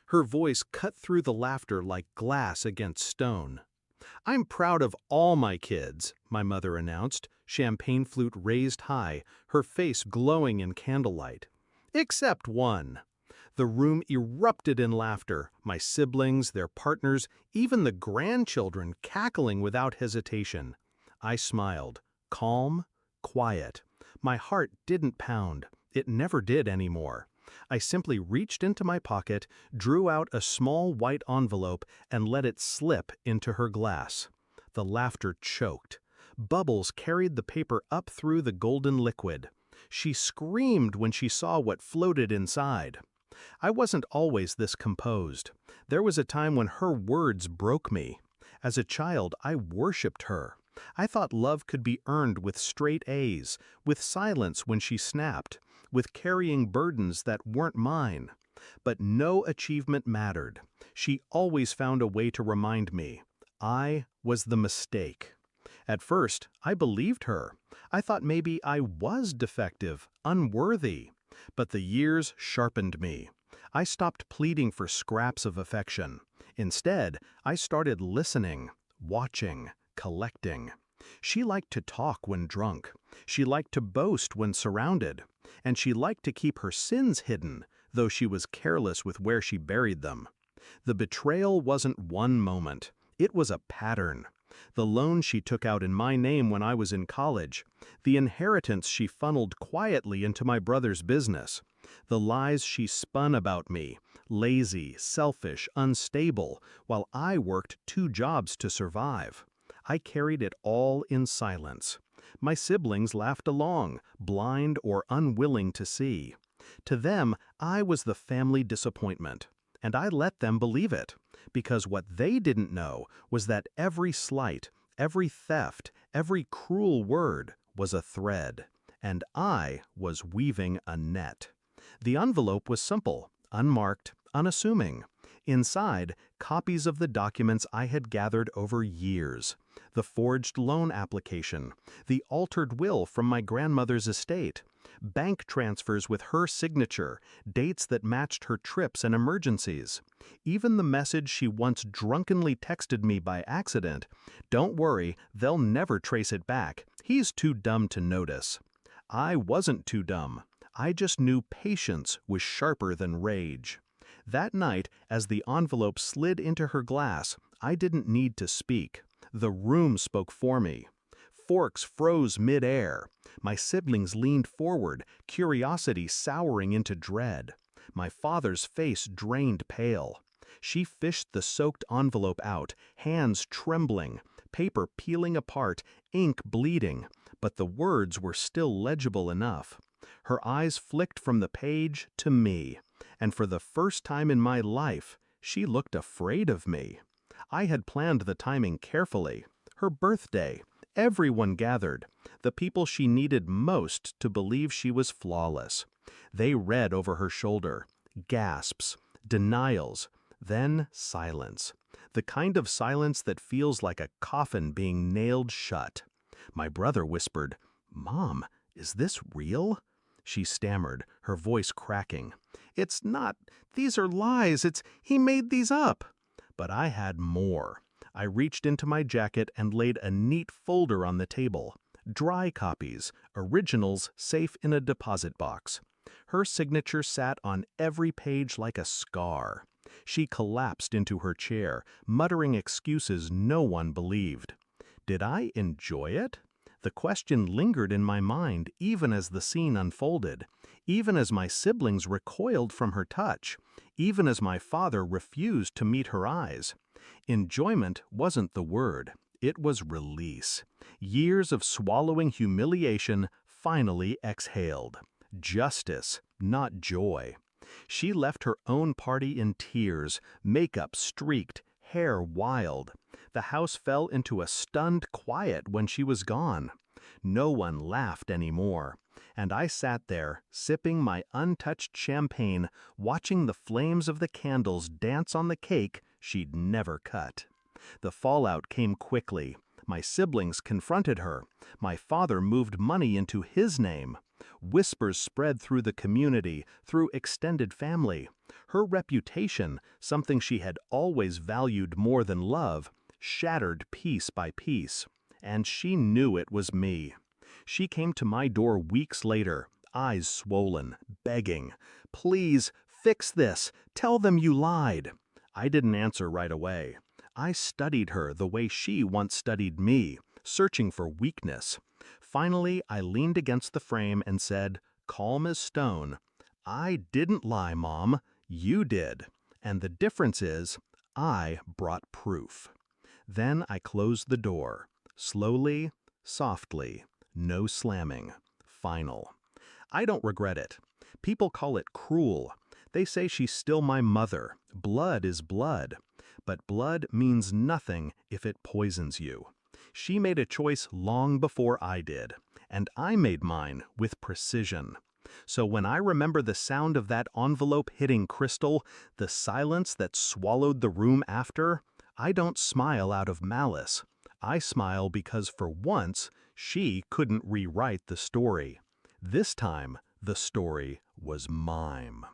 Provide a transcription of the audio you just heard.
Her voice cut through the laughter like glass against stone. "I'm proud of all my kids," my mother announced, champagne flute raised high, her face glowing in candlelight. "Except one." The room erupted in laughter, my siblings, their partners, even the grandchildren cackling without hesitation. I smiled, calm, quiet. My heart didn't pound. It never did anymore. I simply reached into my pocket, drew out a small white envelope, and let it slip into her glass. The laughter choked. Bubbles carried the paper up through the golden liquid. She screamed when she saw what floated inside. I wasn't always this composed. There was a time when her words broke me. As a child, I worshipped her. I thought love could be earned with straight A's, with silence when she snapped, with carrying burdens that weren't mine. But no achievement mattered. She always found a way to remind me. I was the mistake. At first, I believed her. I thought maybe I was defective, unworthy. But the years sharpened me. I stopped pleading for scraps of affection. Instead, I started listening, watching, collecting. She liked to talk when drunk. She liked to boast when surrounded. And she liked to keep her sins hidden, though she was careless with where she buried them. The betrayal wasn't one moment. It was a pattern. The loan she took out in my name when I was in college, the inheritance she funneled quietly into my brother's business, the lies she spun about me, lazy, selfish, unstable, while I worked 2 jobs to survive. I carried it all in silence. My siblings laughed along, blind or unwilling to see. To them, I was the family disappointment. And I let them believe it, because what they didn't know was that every slight, every theft, every cruel word was a thread, and I was weaving a net. The envelope was simple, unmarked, unassuming. Inside, copies of the documents I had gathered over years, the forged loan application, the altered will from my grandmother's estate, bank transfers with her signature, dates that matched her trips and emergencies. Even the message she once drunkenly texted me by accident, "Don't worry, they'll never trace it back. He's too dumb to notice." I wasn't too dumb. I just knew patience was sharper than rage. That night, as the envelope slid into her glass, I didn't need to speak. The room spoke for me. Forks froze mid-air. My siblings leaned forward, curiosity souring into dread. My father's face drained pale. She fished the soaked envelope out, hands trembling, paper peeling apart, ink bleeding, but the words were still legible enough. Her eyes flicked from the page to me, and for the first time in my life, she looked afraid of me. I had planned the timing carefully. Her birthday. Everyone gathered, the people she needed most to believe she was flawless. They read over her shoulder, gasps, denials, then silence. The kind of silence that feels like a coffin being nailed shut. My brother whispered, "Mom, is this real?" She stammered, her voice cracking. "It's not. These are lies. He made these up." But I had more. I reached into my jacket and laid a neat folder on the table. Dry copies, originals safe in a deposit box. Her signature sat on every page like a scar. She collapsed into her chair, muttering excuses no one believed. Did I enjoy it? The question lingered in my mind even as the scene unfolded, even as my siblings recoiled from her touch, even as my father refused to meet her eyes. Enjoyment wasn't the word. It was release. Years of swallowing humiliation finally exhaled. Justice, not joy. She left her own party in tears, makeup streaked, hair wild. The house fell into a stunned quiet when she was gone. No one laughed anymore, and I sat there, sipping my untouched champagne, watching the flames of the candles dance on the cake she'd never cut. The fallout came quickly. My siblings confronted her. My father moved money into his name. Whispers spread through the community, through extended family. Her reputation, something she had always valued more than love, shattered piece by piece. And she knew it was me. She came to my door weeks later, eyes swollen, begging, "Please, fix this. Tell them you lied." I didn't answer right away. I studied her the way she once studied me, searching for weakness. Finally, I leaned against the frame and said, calm as stone, "I didn't lie, Mom. You did. And the difference is, I brought proof." Then I closed the door. Slowly, softly, no slamming. Final. I don't regret it. People call it cruel. They say she's still my mother. Blood is blood. But blood means nothing if it poisons you. She made a choice long before I did, and I made mine with precision. So when I remember the sound of that envelope hitting crystal, the silence that swallowed the room after, I don't smile out of malice. I smile because for once, she couldn't rewrite the story. This time, the story was mime.